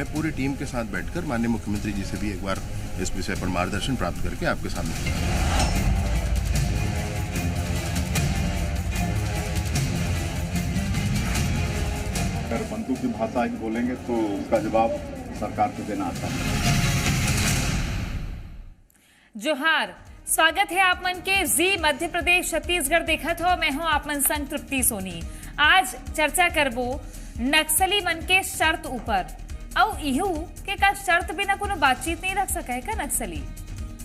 मैं पूरी टीम के साथ बैठकर माननीय मुख्यमंत्री जी से भी एक बार इस विषय पर मार्गदर्शन प्राप्त करके आपके सामने अगर बंदूक की भाषा ही बोलेंगे तो उसका जवाब सरकार को देना आता है। जोहार, स्वागत है आप मन के जी मध्य प्रदेश छत्तीसगढ़ देखत हो। मैं हूं आप मन संग तृप्ति सोनी। आज चर्चा करबो नक्सली मन के शर्त ऊपर और इहू के का शर्त बिना कोनो बातचीत नहीं रख सके का नक्सली।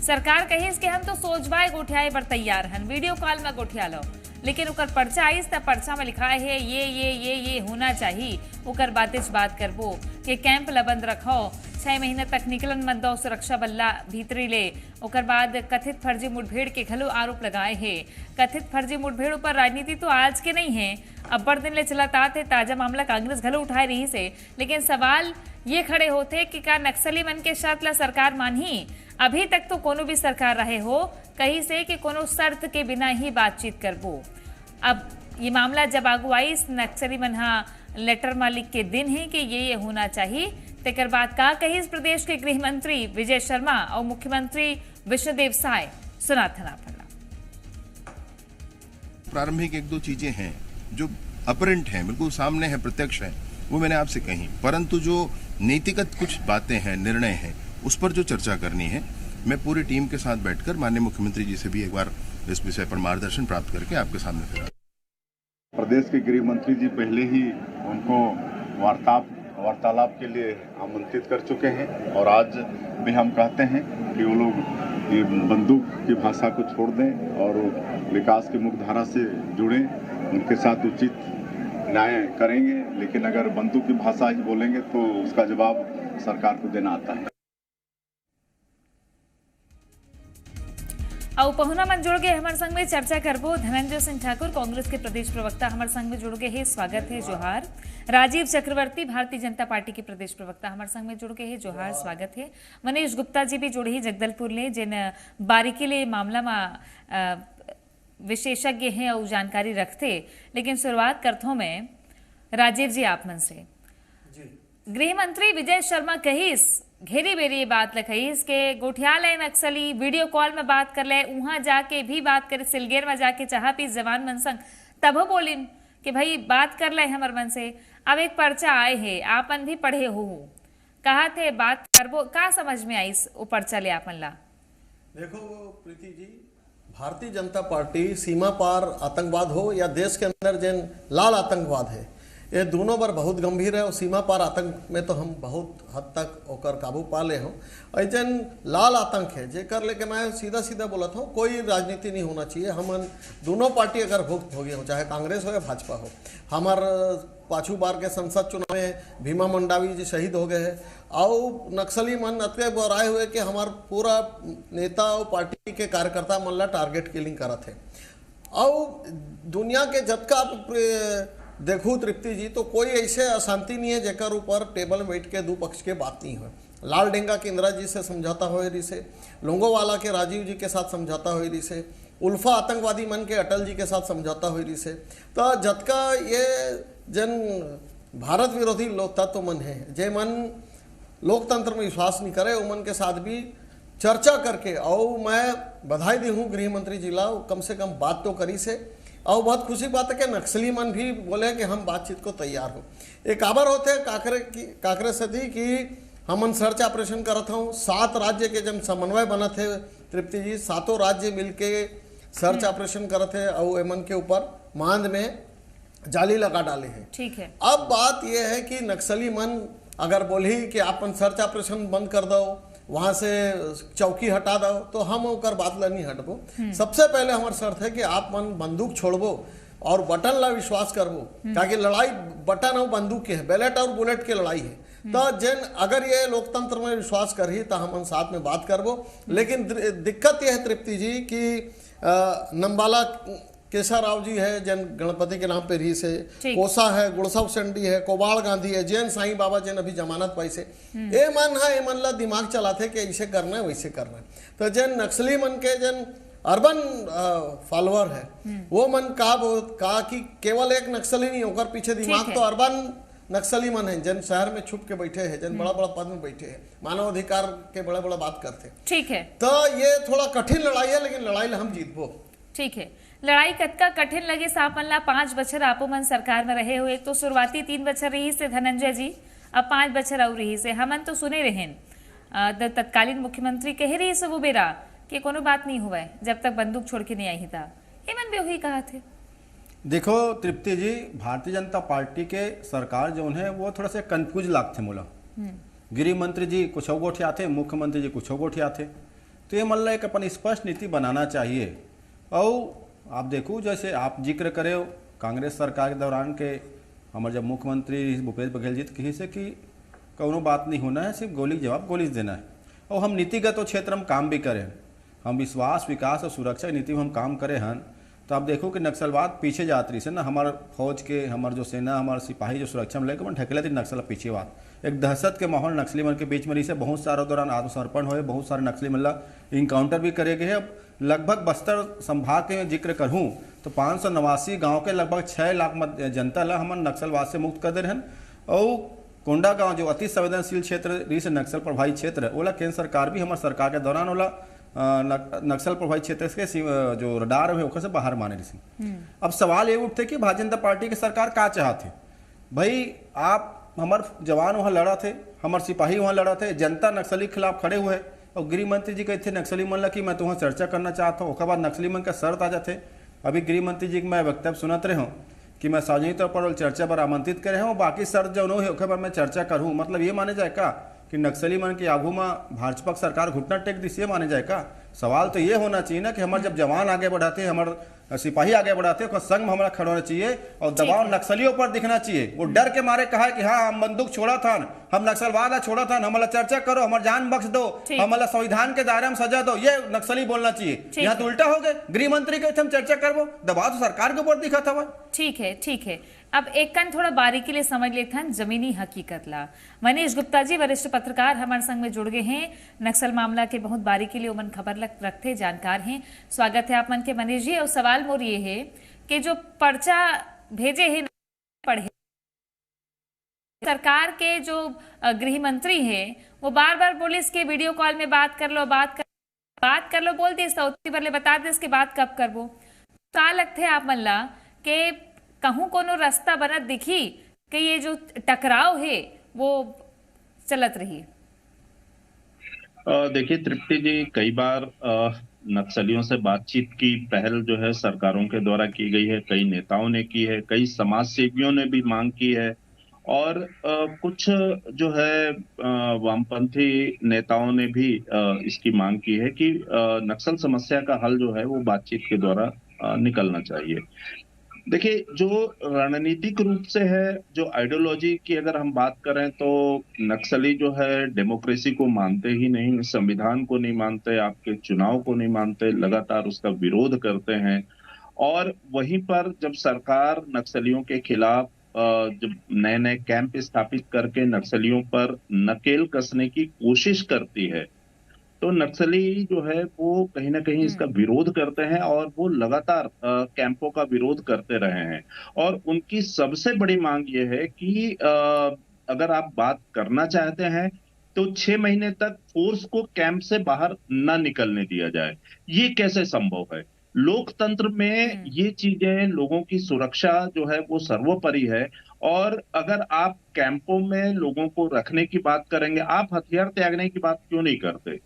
सरकार कहिस कि हम तो सोचवाए गोठियाए पर तैयार हन, वीडियो कॉल में गोठिया लो, लेकिन उकर पर्चा आइस त पर्चा में लिखा है ये होना चाहिए। उकर बात करबो कि कैंप लबंद रखो, 6 महीने तक निकलन मत दो सुरक्षा बल्ला भीतरी ले। उकर बाद कथित फर्जी मुठभेड़ के घलो आरोप लगाए हैं। कथित फर्जी मुठभेड़ पर राजनीति तो आज के नहीं है, अब्बड़ दिन ले चलाता थे। ताजा मामला कांग्रेस घलो उठाए रही से, लेकिन सवाल ये खड़े होते कि का नक्सली मन के शर्त ला सरकार मानही। अभी तक तो कोनो भी सरकार रहे हो कहीं से कि कोनो शर्त के बिना ही बातचीत करबो। अब ये मामला जब आगू आई नक्सली मन हा लेटर मालिक के दिन है कि ये होना चाहिए। तेकर बाद का कही प्रदेश के गृह मंत्री विजय शर्मा और मुख्यमंत्री विष्णुदेव साय सुनाथना पड़ा। प्रारंभिक 1-2 चीजें हैं जो अपरेंट हैं, बिल्कुल सामने है, प्रत्यक्ष है, वो मैंने आपसे कही। परंतु जो नीतिगत कुछ बातें हैं, निर्णय हैं, उस पर जो चर्चा करनी है, मैं पूरी टीम के साथ बैठकर माननीय मुख्यमंत्री जी से भी एक बार इस विषय पर मार्गदर्शन प्राप्त करके आपके सामने फिर प्रदेश के गृह मंत्री जी पहले ही उनको वार्तालाप के लिए आमंत्रित कर चुके हैं और आज भी हम कहते हैं कि वो लोग ये बंदूक की भाषा को छोड़ दें और विकास की मुख्यधारा से जुड़ें। उनके साथ उचित न्याय करेंगे, लेकिन अगर बंदूक की भाषा ही बोलेंगे तो उसका जवाब सरकार को देना आता है। और पहुना मन जुड़ गए हमारे संग में चर्चा करबो धनंजय सिंह ठाकुर, कांग्रेस के प्रदेश प्रवक्ता हमारे संग में जुड़ गए हैं। स्वागत है, जोहार। राजीव चक्रवर्ती, भारतीय जनता पार्टी के प्रदेश प्रवक्ता हमारे संग में जुड़ गए हैं। जोहार, स्वागत है। मनीष गुप्ता जी भी जुड़े ही जगदलपुर ले, जिन बारीकी ले मामला में विशेषज्ञ हैं और जानकारी रखते। लेकिन शुरुआत करथों में राजीव जी आप मन से। गृह मंत्री विजय शर्मा कहिस घेरी बेरी बात लखईस के गोठियाल है नक्सली, वीडियो कॉल में बात कर ले, वहां जाके भी बात करे, सिलगेर में जाके चाह पी जवान मन संग, तब बोलिन कि भाई बात कर ले हमर मन से। अब एक पर्चा आए है, आपन भी पढ़े हो, कहा थे बात करबो, का समझ में आई वो पर्चा ले आपन ला? देखो प्रीति जी, भारतीय जनता पार्टी सीमा पार आतंकवाद हो या देश के अंदर जिन लाल आतंकवाद है, ये दोनों बार बहुत गंभीर है। और सीमा पार आतंक में तो हम बहुत हद तक होकर काबू पा ले हों। और जन लाल आतंक है जेकर लेके मैं सीधा बोलता हूँ, कोई राजनीति नहीं होना चाहिए। हम दोनों पार्टी अगर भुक्त हो गए हो, चाहे कांग्रेस हो या भाजपा हो। हमार पाछू बार के संसद चुनाव में भीमा मंडावी जी शहीद हो गए हैं और नक्सली मन अतके बोराए हुए कि हमार पूरा नेता और पार्टी के कार्यकर्ता मन ला टारगेट किलिंग करत है। और दुनिया के जतका देखू तृप्ति जी, तो कोई ऐसे अशांति नहीं है जेकर ऊपर टेबल बैठ के दो पक्ष के बात नहीं हो। लाल डेंगा के इंदिरा जी से समझौता हो रही से, लोंगोवाला के राजीव जी के साथ समझौता हो रही से, उल्फा आतंकवादी मन के अटल जी के साथ समझौता हो रही से। तो जतका ये जन भारत विरोधी लोग तत्व मन है, जे मन लोकतंत्र में विश्वास नहीं करे, उमन के साथ भी चर्चा करके, और मैं बधाई दी हूँ गृह मंत्री जी ला, कम से कम बात तो करी से। और बहुत खुशी बात है कि नक्सली मन भी बोले कि हम बातचीत को तैयार हो। एक खबर होते काकरे से थी कि हमन सर्च ऑपरेशन करत हूँ, 7 राज्य के जब समन्वय बना थे तृप्ति जी, 7 राज्य मिलके सर्च ऑपरेशन करत है और एमन के ऊपर मांद में जाली लगा डाले हैं। ठीक है। अब बात यह है कि नक्सली मन अगर बोली कि अपन सर्च ऑपरेशन बंद कर दो, वहां से चौकी हटा दो, तो हम ओकर बात ला नहीं हटबो। सबसे पहले हमार शर्त है कि आप मन बंदूक छोड़बो और बटन ला विश्वास करबो, ताकि लड़ाई बटन और बंदूक के है, बैलेट और बुलेट की लड़ाई है। तो जन अगर ये लोकतंत्र में विश्वास करी तो हम साथ में बात करबो। लेकिन दिक्कत यह है तृप्ति जी कि नंबाला केशव राव जी है जन गणपति के नाम पे रही से, कोसा है, गुड़सव संडी है, कोबाड़ गांधी है, जैन साईं बाबा जन अभी जमानत पैसे ए मन है, ए मन ला दिमाग चलाते कि ऐसे करना है वैसे करना है। तो जन नक्सली मन के जन अर्बन फॉलोअर है वो मन का कि केवल एक नक्सली नहीं होकर पीछे दिमाग तो अर्बन नक्सली मन है, जन शहर में छुप के बैठे हैं, जन बड़ा बड़ा पद में बैठे हैं, मानव अधिकार के बड़ा बड़ा बात करते हैं। ठीक है, तो ये थोड़ा कठिन लड़ाई है, लेकिन लड़ाई ला हम जीतबो। ठीक है। लड़ाई कतका कठिन लगे साहब मन ला? 5 बछर आपो मन सरकार में रहे हुए, तो शुरुआती 3 बछर रही से धनंजय जी, अब 5 बछर और रही से। हमन तो सुने रहेन तत्कालीन मुख्यमंत्री कहे रही से वो बेरा कि कोनो बात नहीं हुआ है जब तक बंदूक छोड़ के नहीं आई था। ये मन भी वही कहा थे। देखो तृप्ति जी, भारतीय जनता पार्टी के सरकार जो है वो थोड़ा से कंफ्यूज लागते मोला। गृह मंत्री जी कुछ गोठिया थे, मुख्यमंत्री जी कुछ गोठिया थे, तो ये मतलब एक अपन स्पष्ट नीति बनाना चाहिए। और आप देखो जैसे आप जिक्र करे कांग्रेस सरकार के दौरान के हमारे जब मुख्यमंत्री भूपेश बघेल जी कही से कि कोनो बात नहीं होना है, सिर्फ गोली जवाब गोली देना है। और हम नीतिगत क्षेत्र में काम भी करें, हम विश्वास विकास और सुरक्षा की नीति में हम काम करे हैं। तो आप देखो कि नक्सलवाद पीछे जात रही से ना, हमारे फौज के, हमारे जो सेना, हमारे सिपाही जो सुरक्षा में लेकर मन ढकेला थी नक्सल पीछे बात, एक दहशत के माहौल नक्सली मन के बीच में रही से। बहुत सारे दौरान आत्मसमर्पण हुए, बहुत सारे नक्सली मन इनकाउंटर भी करे गए। अब लगभग बस्तर संभाग के जिक्र करूँ तो 589 गाँव के लगभग 6 लाख जनता ला हम नक्सलवाद से मुक्त कर दे रहे हैं। और कोंडा गांव जो अति संवेदनशील क्षेत्र रही से नक्सल प्रभावित क्षेत्र, ओला केंद्र सरकार भी हमारे सरकार के दौरान ओला नक्सल प्रभावित क्षेत्र के जो रडार है ओकर से बाहर माने रही। अब सवाल ये उठते कि भारतीय जनता पार्टी की सरकार का चाहते भाई? आप हमारे जवान वहाँ लड़ा थे, हमारे सिपाही वहाँ लड़ा थे, जनता नक्सली के खिलाफ खड़े हुए, और गृह मंत्री जी कहते नक्सली मन ला कि मैं तुम्हें चर्चा करना चाहता हूँ। उसके बाद नक्सली मन का शर्त आ जाते। अभी गृह मंत्री जी मैं वक्तव्य सुनत रहे हूँ कि मैं सार्वजनिक तौर पर चर्चा पर आमंत्रित करे हूँ, बाकी शर्त जो है ओके पर मैं चर्चा करूँ। मतलब ये माने जाए का कि नक्सली मन के आगू में भाजपा सरकार घुटना टेक दी, ये माने जाए का? सवाल तो ये होना चाहिए ना कि हमारे जब जवान आगे बढ़ाते हैं, हमारे सिपाही आगे बढ़ाते हैं, संग में हमारा खड़ा होना चाहिए और दबाव नक्सलियों पर दिखना चाहिए। वो डर के मारे कहा कि हाँ हम बंदूक छोड़ा था, हम नक्सलवाद छोड़ा था, हमारा चर्चा करो, हमारा जान बख्श दो, हमारा संविधान के दायरे में सजा दो, ये नक्सली बोलना चाहिए। यहाँ तो उल्टा हो गए, गृह मंत्री कहते हम चर्चा करबो, दबाव तो सरकार के ऊपर दिखा था। ठीक है, ठीक है। अब एक कन थोड़ा बारीकी ले समझ लेते हैं जमीनी हकीकत ला। मनीष गुप्ता जी वरिष्ठ पत्रकार हमारे संग में जुड़ गए हैं, नक्सल मामला के बहुत बारीकी ले मन खबर रखते जानकार हैं। स्वागत है आप मन के मनीष जी। और सवाल मोर ये है कि जो पर्चा भेजे हैं पढ़े, सरकार के जो गृह मंत्री हैं वो बार बार पुलिस के वीडियो कॉल में बात कर लो बोलती सौती पर बता दे इसके बाद कब करबो। का लगते आप मन ला के कहूं कोनो रास्ता बनत दिखी कि ये जो टकराव है वो चलत रही? देखिए तृप्ति जी, कई बार नक्सलियों से बातचीत की पहल जो है सरकारों के द्वारा की गई है, कई नेताओं ने की है, कई समाज सेवियों ने भी मांग की है, और कुछ जो है वामपंथी नेताओं ने भी इसकी मांग की है कि नक्सल समस्या का हल जो है वो बातचीत के द्वारा निकलना चाहिए। देखिए, जो रणनीतिक रूप से है, जो आइडियोलॉजी की अगर हम बात करें तो नक्सली जो है डेमोक्रेसी को मानते ही नहीं, संविधान को नहीं मानते, आपके चुनाव को नहीं मानते, लगातार उसका विरोध करते हैं। और वहीं पर जब सरकार नक्सलियों के खिलाफ जब नए नए कैंप स्थापित करके नक्सलियों पर नकेल कसने की कोशिश करती है, तो नक्सली जो है वो कहीं ना कहीं इसका विरोध करते हैं और वो लगातार कैंपों का विरोध करते रहे हैं। और उनकी सबसे बड़ी मांग ये है कि अगर आप बात करना चाहते हैं तो 6 महीने तक फोर्स को कैंप से बाहर न निकलने दिया जाए। ये कैसे संभव है? लोकतंत्र में ये चीजें, लोगों की सुरक्षा जो है वो सर्वोपरि है। और अगर आप कैंपों में लोगों को रखने की बात करेंगे, आप हथियार त्यागने की बात क्यों नहीं करते?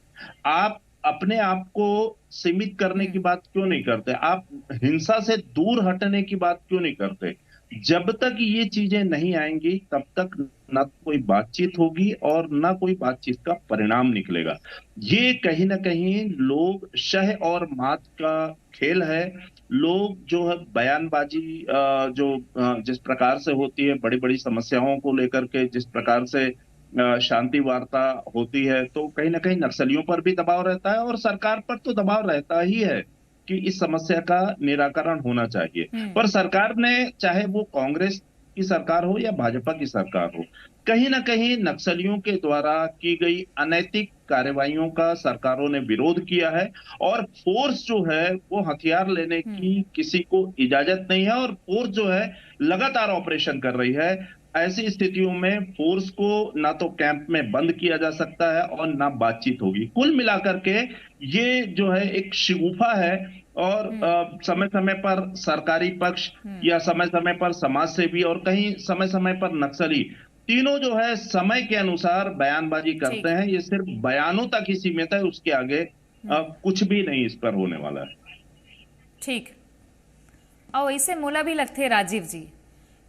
आप अपने आप को सीमित करने की बात क्यों नहीं करते? आप हिंसा से दूर हटने की बात क्यों नहीं करते? जब तक ये चीजें नहीं आएंगी तब तक ना कोई बातचीत होगी और ना कोई बातचीत का परिणाम निकलेगा। ये कहीं ना कहीं लोग शह और मात का खेल है। लोग जो है बयानबाजी जिस प्रकार से होती है, बड़ी बड़ी समस्याओं को लेकर के जिस प्रकार से शांति वार्ता होती है, तो कहीं ना कहीं नक्सलियों पर भी दबाव रहता है और सरकार पर तो दबाव रहता ही है कि इस समस्या का निराकरण होना चाहिए। पर सरकार ने, चाहे वो कांग्रेस की सरकार हो या भाजपा की सरकार हो, कहीं ना कहीं नक्सलियों के द्वारा की गई अनैतिक कार्रवाइयों का सरकारों ने विरोध किया है। और फोर्स जो है वो हथियार लेने की किसी को इजाजत नहीं है और फोर्स जो है लगातार ऑपरेशन कर रही है। ऐसी स्थितियों में फोर्स को ना तो कैंप में बंद किया जा सकता है और ना बातचीत होगी। कुल मिलाकर के ये जो है एक शिगुफा है और समय समय पर सरकारी पक्ष या समय समय पर समाज सेवी और कहीं समय समय पर नक्सली तीनों जो है समय के अनुसार बयानबाजी करते हैं। ये सिर्फ बयानों तक ही सीमित है, उसके आगे कुछ भी नहीं इस पर होने वाला है। ठीक, और इसे मोला भी लगते राजीव जी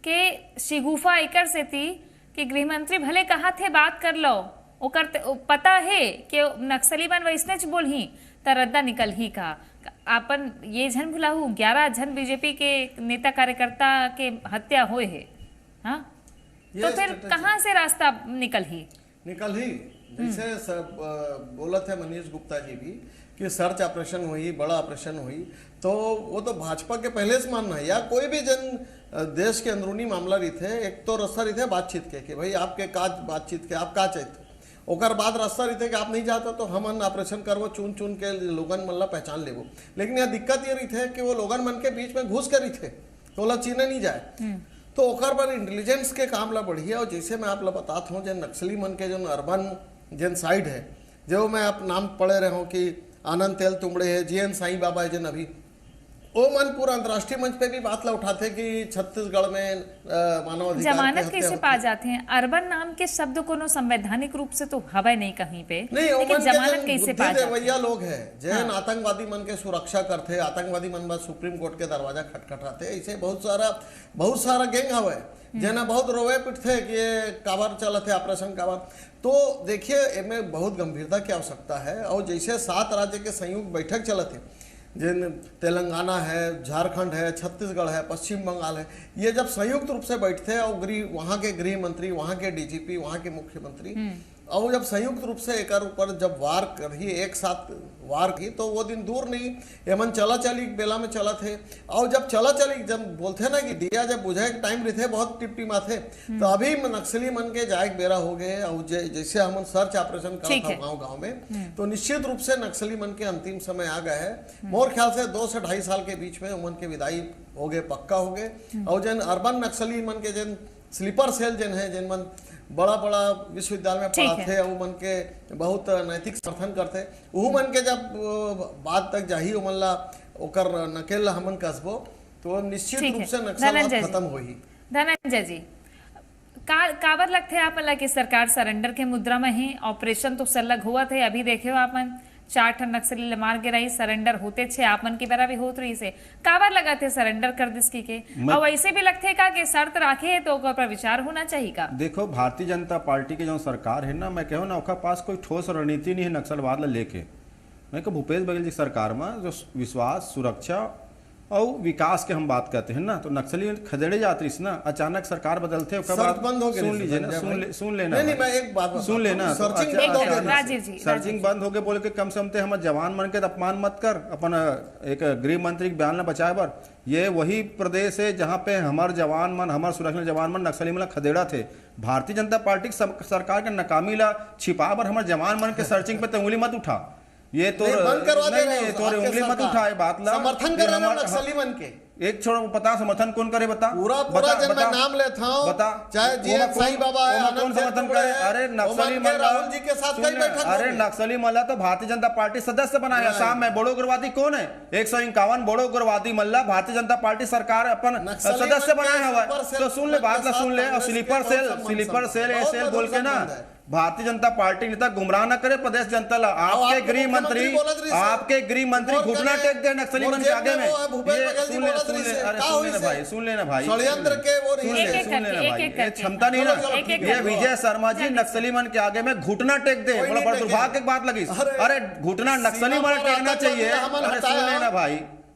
के शिगुफा एकर से थी कि गृहमंत्री भले कहा थे बात कर लो, ओकर पता है कि नक्सली बन वैसने बोल ही तरद्दा निकल ही का अपन ये झन भुलाहू 11 झन बीजेपी के नेता कार्यकर्ता के हत्या हुए है। हाँ, तो फिर कहाँ से रास्ता निकल ही जैसे बोला थे मनीष गुप्ता जी भी कि सर्च ऑपरेशन हुई, बड़ा ऑपरेशन हुई, तो वो तो भाजपा के पहले से मानना है या कोई भी जन देश के अंदरूनी मामला रही थे। एक तो रास्ता रही थे बातचीत के कि भाई आपके का बातचीत के आप का चाहते, ओकर बाद रास्ता रही थे कि आप नहीं जाते तो हम ऑपरेशन करवो, चुन चुन के लोगन मन ला पहचान लेवो। लेकिन यहाँ दिक्कत ये रही थे कि वो लोगन मन के बीच में घुस कर रही थे तो ला चीने नहीं जाए, तो ओकर पर इंटेलिजेंस के काम ला बढ़िया। और जैसे मैं आप ला बताता हूँ जन नक्सली मन के जो अर्बन जन साइड है, जो मैं आप नाम पढ़े रहे हूँ कि आनंद तेल तुमड़े है, जीएन साईं बाबा है जन अभी ओ मन पूरा अंतर्राष्ट्रीय मंच पे भी बात ला उठाते कि छत्तीसगढ़ में मानव अधिकार जमानत कैसे पा जाते हैं। अर्बन नाम के शब्द को नो संवैधानिक रूप से तो हवा नहीं कहीं पे, नहीं, लेकिन जमानत कैसे पा जाते हैं। लोग है जैन आतंकवादी मन के सुरक्षा करते, आतंकवादी मन बस सुप्रीम कोर्ट के दरवाजा खटखटाते, ऐसे बहुत सारा गैंग हवे जना बहुत रोवे पिटते कि ये काबर चला थे ऑपरेशन काबर। तो देखिए इनमें बहुत गंभीरता की आवश्यकता है। और जैसे 7 राज्य के संयुक्त बैठक चला थे, जिन तेलंगाना है, झारखंड है, छत्तीसगढ़ है, पश्चिम बंगाल है, ये जब संयुक्त रूप से बैठते हैं और वहाँ के गृह मंत्री, वहाँ के डीजीपी, वहाँ के मुख्यमंत्री और जब संयुक्त रूप से एक ऊपर जब वार करी, एक साथ वार की, तो वो दिन दूर नहीं एमन चला चली बेला में चला थे। और जब चला चली जब बोलते ना कि दिया जब बुझाए टाइम रहते बहुत टिपटिमा थे, तो अभी नक्सली मन के जाए बेरा हो गए। और जैसे हम सर्च ऑपरेशन करा था गाँव में, तो निश्चित रूप से नक्सली मन के अंतिम समय आ गए है। मोर ख्याल से 2 से 2.5 साल के बीच में उमन के विदाई हो गए, पक्का हो गए। और जन अर्बन नक्सली मन के जन स्लीपर सेल जन है, जिन मन बड़ा बड़ा विश्वविद्यालय में पढ़ाते वो मन के बहुत नैतिक समर्थन करते, वो मन के जब बात तक जाही वो मन ला ओकर नकेल हमन कसबो, तो निश्चित रूप से नक्सलवाद खत्म होही। धनंजय जी, काबर लगते आप कि सरकार सरेंडर के मुद्रा में ही ऑपरेशन तो सलग हुआ थे। अभी देखे हो आपन 4 ठन नक्सली मार के रही, सरेंडर होते छे, आपन की बेरा भी होत रही से काबर लगा थे सरेंडर कर दिस की के। और वैसे भी लगते का कि शर्त राखे है तो पर विचार होना चाहिए का। देखो भारतीय जनता पार्टी की जो सरकार है ना, मैं कहूँ ना, ओकर पास कोई ठोस रणनीति नहीं है नक्सलवाद ला लेके। मैं कह भूपेश बघेल जी सरकार में जो विश्वास, सुरक्षा और विकास के हम बात करते हैं ना, तो नक्सली खदेड़े जाती ना, अचानक सरकार बदलते बंद हो गई। सुन लीजिए ना, सुन लेना, नहीं मैं एक बात सुन लेना, सर्चिंग बंद हो गए बोल के कम से कम हम जवान मन के अपमान मत कर। अपन एक गृह मंत्री के बयान बचाए बर, ये वही प्रदेश है जहाँ पे हमारे जवान मन, हमारे सुरक्षा जवान मन नक्सली मन खदेड़ा थे। भारतीय जनता पार्टी सरकार के नाकामी ला छिपा बर हमारे जवान मन के सर्चिंग पे उंगली मत उठा। ये तो बंद करवा दे, नहीं तोरे उंगली मत उठाए बात ला, समर्थन करे नक्सली मन के। एक छोड़ पता समर्थन कौन करे बता, पूरा जन मैं नाम लेता हूं, बता चाहे जीएन साईं बाबा है, कौन समर्थन करे। अरे नक्सली मन राहुल जी के साथ कई बैठक, अरे नक्सली मल्ला तो भारतीय जनता पार्टी सदस्य बनाया। शाम में बोड़ो उग्रवादी कौन है? 151 बोड़ो उग्रवादी मल्ला भारतीय जनता पार्टी सरकार अपन सदस्य बनाया हुआ है। तो सुन ले बात ला, सुन ले। और स्लीपर सेल बोल के ना भारतीय जनता पार्टी नेता गुमराह न करे प्रदेश जनता ला। आपके गृह मंत्री घुटना टेक दे नक्सली मन के आगे में। सुन लेना भाई, क्षमता नहीं ना। ये विजय शर्मा जी नक्सली मन के आगे में घुटना टेक दे, बड़ा बड़ा दुर्भाग्य की बात लगी। अरे घुटना नक्सली मन टेकना चाहिए। अरे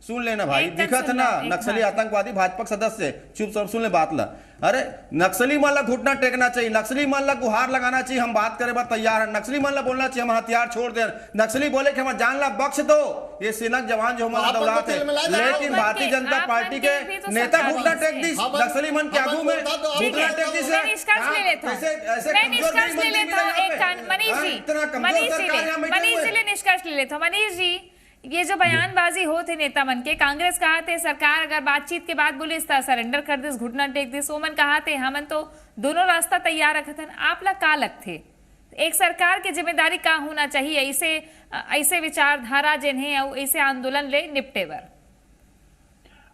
सुन लेना भाई, दिखत ना नक्सली आतंकवादी भाजपा सदस्य, चुप सब सुन ले बात ला। अरे नक्सली मन ला घुटना टेकना चाहिए, नक्सली मन ला गुहार लगाना चाहिए। हम बात करे बार तैयार है। नक्सली मन ला बोलना चाहिए हम हथियार छोड़ दे। नक्सली बोले कि हम जान ला बख्श दो, ये सेना जवान जो हमारा दौलत है। लेकिन भारतीय जनता पार्टी के नेता घुटना टेक दी नक्सली मन के आगू में, घुटना टेक दी। मनीष जी निष्कर्ष ले लेता। मनीष जी ये जो बयानबाजी होते नेता मन के, कांग्रेस कहा थे सरकार अगर बातचीत के बाद बोले सरेंडर कर दिस, घुटना टेक दिस, ओमन कहा थे हमन तो दोनों रास्ता तैयार रखत हन। आप ला का लगथे एक सरकार की जिम्मेदारी का होना चाहिए ऐसे विचारधारा जिन्हें ऐसे आंदोलन ले निपटेवर?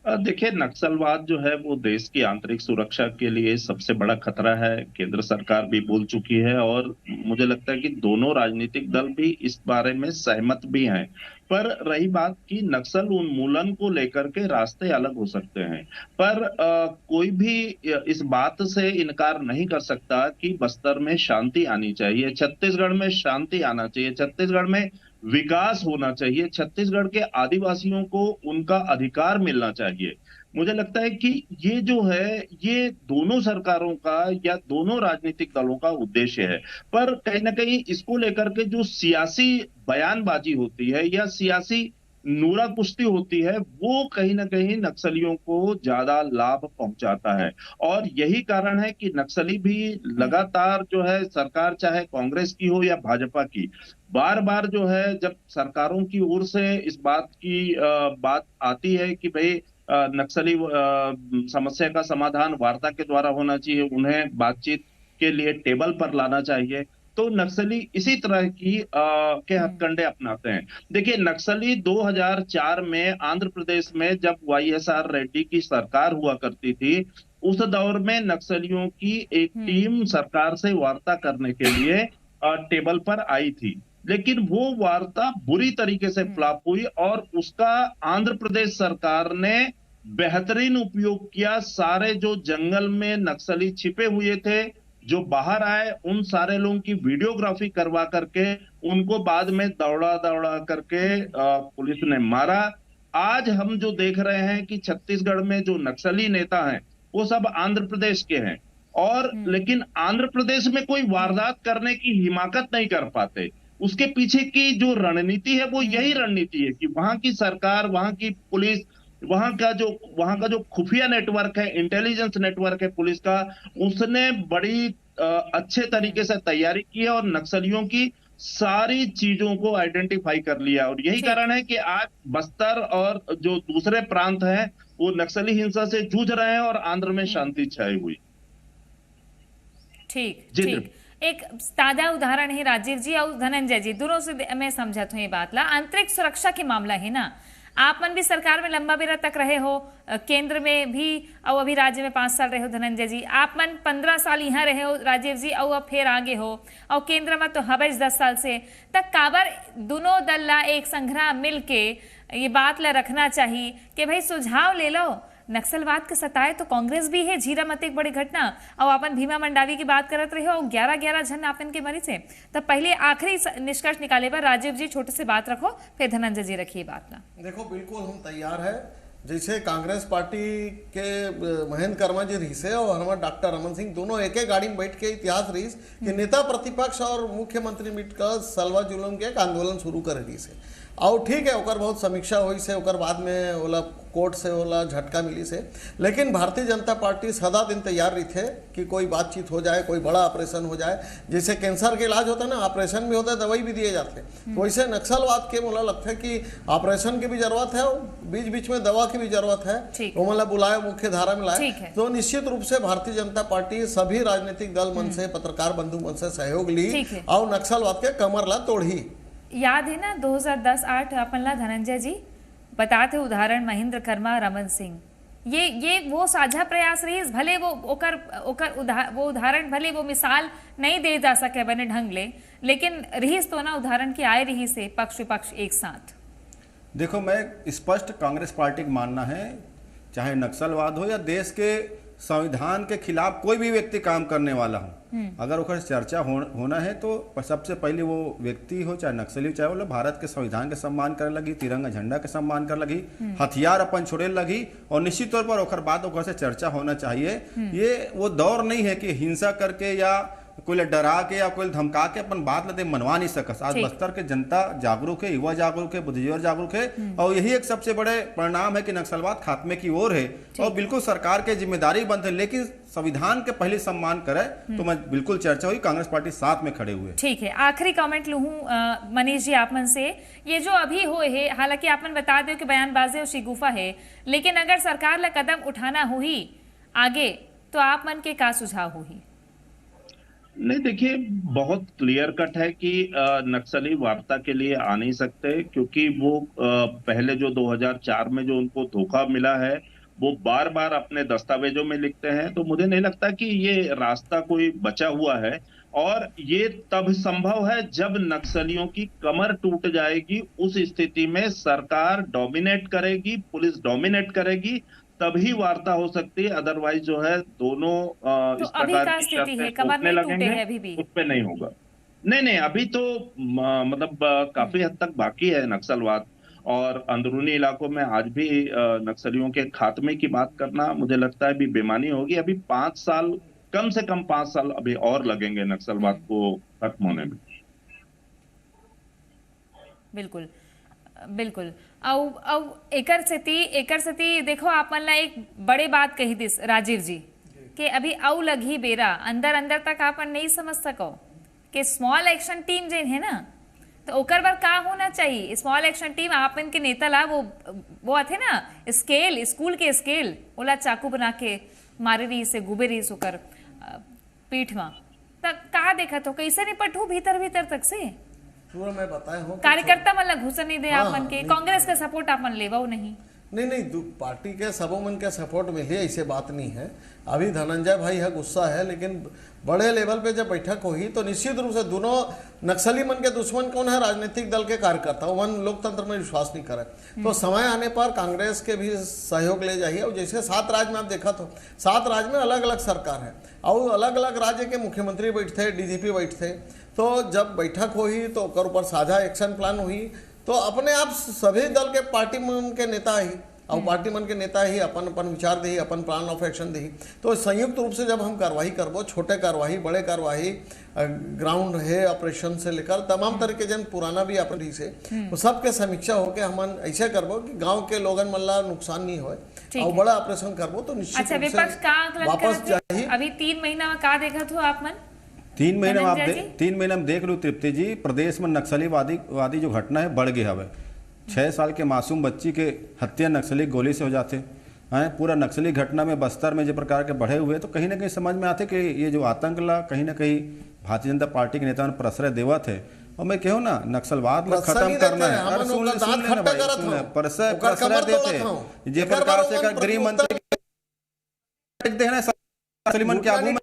देखिए, नक्सलवाद जो है वो देश की आंतरिक सुरक्षा के लिए सबसे बड़ा खतरा है। केंद्र सरकार भी बोल चुकी है और मुझे लगता है कि दोनों राजनीतिक दल भी इस बारे में सहमत भी हैं। पर रही बात कि नक्सल उन्मूलन को लेकर के रास्ते अलग हो सकते हैं, पर कोई भी इस बात से इनकार नहीं कर सकता कि बस्तर में शांति आनी चाहिए, छत्तीसगढ़ में शांति आना चाहिए, छत्तीसगढ़ में विकास होना चाहिए, छत्तीसगढ़ के आदिवासियों को उनका अधिकार मिलना चाहिए। मुझे लगता है कि ये जो है ये दोनों सरकारों का या दोनों राजनीतिक दलों का उद्देश्य है, पर कहीं ना कहीं इसको लेकर के जो सियासी बयानबाजी होती है या सियासी नूरा कुश्ती होती है वो कहीं ना कहीं नक्सलियों को ज्यादा लाभ पहुंचाता है। और यही कारण है कि नक्सली भी लगातार जो है सरकार चाहे कांग्रेस की हो या भाजपा की, बार बार जो है जब सरकारों की ओर से इस बात की बात आती है कि भाई नक्सली समस्या का समाधान वार्ता के द्वारा होना चाहिए, उन्हें बातचीत के लिए टेबल पर लाना चाहिए, तो नक्सली इसी तरह की के हथकंडे अपनाते हैं। देखिए, नक्सली 2004 में आंध्र प्रदेश में जब वाईएसआर रेड्डी की सरकार हुआ करती थी, उस दौर में नक्सलियों की एक टीम सरकार से वार्ता करने के लिए टेबल पर आई थी, लेकिन वो वार्ता बुरी तरीके से फ्लॉप हुई और उसका आंध्र प्रदेश सरकार ने बेहतरीन उपयोग किया। सारे जो जंगल में नक्सली छिपे हुए थे जो बाहर आए, उन सारे लोगों की वीडियोग्राफी करवा करके उनको बाद में दौड़ा करके पुलिस ने मारा। आज हम जो देख रहे हैं कि छत्तीसगढ़ में जो नक्सली नेता हैं वो सब आंध्र प्रदेश के हैं, और लेकिन आंध्र प्रदेश में कोई वारदात करने की हिमाकत नहीं कर पाते। उसके पीछे की जो रणनीति है वो यही रणनीति है कि वहां की सरकार, वहां की पुलिस, वहां का जो खुफिया नेटवर्क है, इंटेलिजेंस नेटवर्क है पुलिस का, उसने बड़ी अच्छे तरीके से तैयारी की है और नक्सलियों की सारी चीजों को आइडेंटिफाई कर लिया। और यही कारण है कि आज बस्तर और जो दूसरे प्रांत हैं वो नक्सली हिंसा से जूझ रहे हैं और आंध्र में शांति छाई हुई। ठीक। एक ताजा उदाहरण है राजीव जी और धनंजय जी, दोनों से मैं समझत हूँ ये बात ला। आंतरिक सुरक्षा के मामला है ना, आप मन भी सरकार में लंबा बेरा तक रहे हो, केंद्र में भी और अभी राज्य में 5 साल रहे हो धनंजय जी, आप मन 15 साल यहाँ रहे हो राजीव जी, और अब फिर आगे हो और केंद्र में तो हबेज 10 साल से तक। काबर दोनों दल ला एक संग्राम मिल के ये बात ला रखना चाहिए कि भाई सुझाव ले लो, नक्सलवाद के सताए तो कांग्रेस भी है, झीरा मत एक बड़ी घटना, और अपन भीमा मंडावी की बात करत रहे हो 11-11 जन आपन के मरी से। तब पहले आखिरी निष्कर्ष निकाले पर राजीव जी छोटे से बात रखो, फिर धनंजय जी रखिए बात ना। देखो, बिल्कुल हम तैयार है। जैसे कांग्रेस पार्टी के महेंद्र कर्मा जी रही से और हमारे डॉक्टर रमन सिंह दोनों एक ही गाड़ी में बैठ के इतिहास रही कि नेता प्रतिपक्ष और मुख्यमंत्री मिलकर सलवा जुलूम के एक आंदोलन शुरू कर रही से। और ठीक है, ओकर बहुत समीक्षा हुई से, ओकर बाद में ओला कोर्ट से ओला झटका मिली से, लेकिन भारतीय जनता पार्टी सदा दिन तैयार रही थे कि कोई बातचीत हो जाए, कोई बड़ा ऑपरेशन हो जाए। जैसे कैंसर के इलाज होता है ना, ऑपरेशन भी होता है, दवाई भी दिए जाते हैं, तो वैसे नक्सलवाद के मुला लगता है कि ऑपरेशन की भी जरूरत है और बीच बीच में दवा की भी जरूरत है, वो मतलब बुलाए मुख्य धारा में लाए। तो निश्चित रूप से भारतीय जनता पार्टी सभी राजनीतिक दल मन से, पत्रकार बंधु मन से सहयोग ली और नक्सलवाद के कमर ला तोड़ी। याद है ना 2010-8 अपन ला धनंजय जी बताते उदाहरण महेंद्र कर्मा, रमन सिंह, ये वो साझा प्रयास रही, भले वो वो उदाहरण, भले वो मिसाल नहीं दे जा सके बने ढंग ले, लेकिन रही तो ना उदाहरण की आए रही से पक्ष विपक्ष एक साथ। देखो, मैं स्पष्ट कांग्रेस पार्टी का मानना है, चाहे नक्सलवाद हो या देश के संविधान के खिलाफ कोई भी व्यक्ति काम करने वाला हो, अगर उसका चर्चा होना है तो सबसे पहले वो व्यक्ति हो, चाहे नक्सली, चाहे वो भारत के संविधान के सम्मान करे लगी, तिरंगा झंडा के सम्मान करे लगी, हथियार अपन छोड़े लगी, और निश्चित तौर पर ओकर बाद ओकर से चर्चा होना चाहिए। ये वो दौर नहीं है कि हिंसा करके या कोई डरा के या कोई धमका के अपन बात लते मनवा नहीं सकस। आज ठीक। बस्तर के जनता जागरूक है, युवा जागरूक है, बुद्धिजीवी जागरूक है, और यही एक सबसे बड़े परिणाम है कि नक्सलवाद खात्मे की ओर है। और बिल्कुल सरकार के जिम्मेदारी बनते, लेकिन संविधान के पहले सम्मान करे तो मैं बिल्कुल चर्चा हुई, कांग्रेस पार्टी साथ में खड़े हुए। ठीक है, आखिरी कमेंट लूँ मनीष जी आप मन से, ये जो अभी हुए है, हालांकि आप मन बता दो कि बयानबाजी और शिगुफा है, लेकिन अगर सरकार ला कदम उठाना हुई आगे तो आप मन के का सुझाव हुई? नहीं, देखिए बहुत क्लियर कट है कि नक्सली वार्ता के लिए आ नहीं सकते, क्योंकि वो पहले जो 2004 में जो उनको धोखा मिला है वो बार बार अपने दस्तावेजों में लिखते हैं। तो मुझे नहीं लगता कि ये रास्ता कोई बचा हुआ है, और ये तब संभव है जब नक्सलियों की कमर टूट जाएगी। उस स्थिति में सरकार डोमिनेट करेगी, पुलिस डोमिनेट करेगी, तभी वार्ता हो सकती है। अदरवाइज जो है दोनों तो इस अभी प्रकार का की स्थिति है, शर्तें कमर थोपने नहीं टूटे लगेंगे, है अभी भी? उस पे नहीं होगा। नहीं, अभी तो मतलब काफी हद तक बाकी है नक्सलवाद, और अंदरूनी इलाकों में आज भी नक्सलियों के खात्मे की बात करना मुझे लगता है भी बेमानी होगी। अभी 5 साल, कम से कम 5 साल अभी और लगेंगे नक्सलवाद को खत्म होने में। बिल्कुल बिल्कुल। अब एकर सेती देखो आप मन ला एक बड़े बात कही दिस राजीव जी कि अभी औ लगी बेरा, अंदर तक आपन नहीं समझ सको कि स्मॉल एक्शन टीम जेन है ना, तो ओकर बार का होना चाहिए। स्मॉल एक्शन टीम आपन के नेता ला वो आथे ना स्केल, स्कूल के स्केल, ओला चाकू बना के मारे रही से गुबे रही सुकर पीठ में, तक का देखा तो कैसे निपटू भीतर तक से मैं बताया हूँ कार्यकर्ता मतलब घुसन नहीं दे हाँ, आप मन के, कांग्रेस का सपोर्ट आप मन लेवा नहीं। नहीं पार्टी के सबों मन के सपोर्ट मिले, ऐसे बात नहीं है। अभी धनंजय भाई है, गुस्सा है, लेकिन बड़े लेवल पे जब बैठक हुई तो निश्चित रूप से दोनों नक्सली मन के दुश्मन कौन है? राजनीतिक दल के कार्यकर्ता, वो लोकतंत्र में विश्वास नहीं करे। तो समय आने पर कांग्रेस के भी सहयोग ले जाइए। और जैसे 7 राज्य में आप देखा तो 7 राज्य में अलग अलग सरकार है, और अलग अलग राज्य के मुख्यमंत्री बैठते, डीजीपी बैठते। तो जब बैठक हुई तो ऊपर साझा एक्शन प्लान हुई, तो अपने आप सभी दल के पार्टी मन के नेता ही और पार्टी मन के नेता ही अपन विचार दे, अपन प्लान ऑफ एक्शन दे। तो संयुक्त रूप से जब हम कार्रवाई करबो, छोटे कार्रवाई, बड़े कार्रवाई, ग्राउंड है ऑपरेशन से लेकर तमाम तरह के जन पुराना भी अपनी से, तो सबके समीक्षा होके हम ऐसे करबो कि गांव के लोगन मन ला नुकसान नहीं होए, और बड़ा ऑपरेशन करबो तो निश्चित अच्छा, विपक्ष का वापस जाए। अभी 3 महीना में का देखा था आप मन? 3 महीने में आप 3 महीने में देख लो तृप्ति जी, प्रदेश में नक्सलीवादी जो घटना है बढ़ गया है। 6 साल के मासूम बच्ची के हत्या नक्सली गोली से हो जाते हैं। पूरा नक्सली घटना में बस्तर में जो प्रकार के बढ़े हुए, तो कहीं ना कहीं समझ में आते कि ये जो आतंक ला कहीं ना कहीं भारतीय जनता पार्टी के नेता ने प्रश्रय देवा थे। और मैं कहूँ ना, नक्सलवाद में खत्म करना है, प्रश्रय देते जे प्रकार से गृह मंत्री सलीमन के आगू में,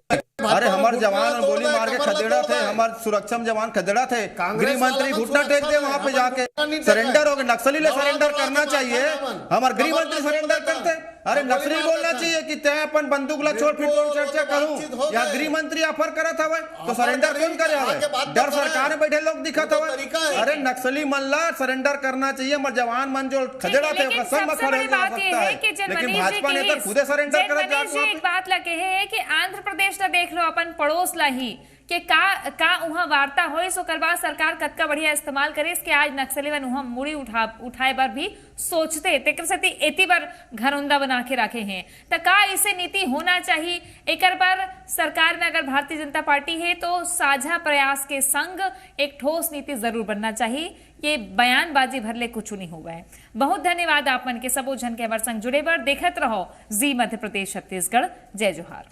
अरे हमारे जवान गोली मार के खदेड़ा थे, हमारे सुरक्षा जवान खदेड़ा थे, गृह मंत्री घुटना टेक दे वहां पे जाके सरेंडर हो गए। नक्सली ले सरेंडर करना चाहिए, हमारे गृह मंत्री सरेंडर करते। अरे नक्सली बोलना चाहिए कि तय अपन बंदूक ला छोड़ फिर चर्चा करूं, या गृह मंत्री ऑफर करा था तो सरेंडर कौन करे? डर सरकार में बैठे लोग दिखा था। अरे नक्सली मन ला सरेंडर करना चाहिए, हमारे जवान मन जो खदेड़ा थे कसम में खड़े हो सकता है, लेकिन भाजपा नेता खुदे सरेंडर कर जाते। एक बात लगे है कि आंध्र प्रदेश ला देख लो, अपन पड़ोस ला ही कि का वहां वार्ता हो, सो करवा सरकार कतका बढ़िया इस्तेमाल करे इसके आज नक्सली वन वहां मुड़ी उठाए बार भी सोचते तेकर सती एती बार घरौंदा बना के रखे हैं। तो का इसे नीति होना चाहिए एक बार सरकार में, अगर भारतीय जनता पार्टी है तो साझा प्रयास के संग एक ठोस नीति जरूर बनना चाहिए। ये बयानबाजी भरले कुछ नहीं हुआ है। बहुत धन्यवाद आप मन के सबो जन के हमारे संग जुड़े बर। देखत रहो जी मध्य प्रदेश छत्तीसगढ़। जय जोहार।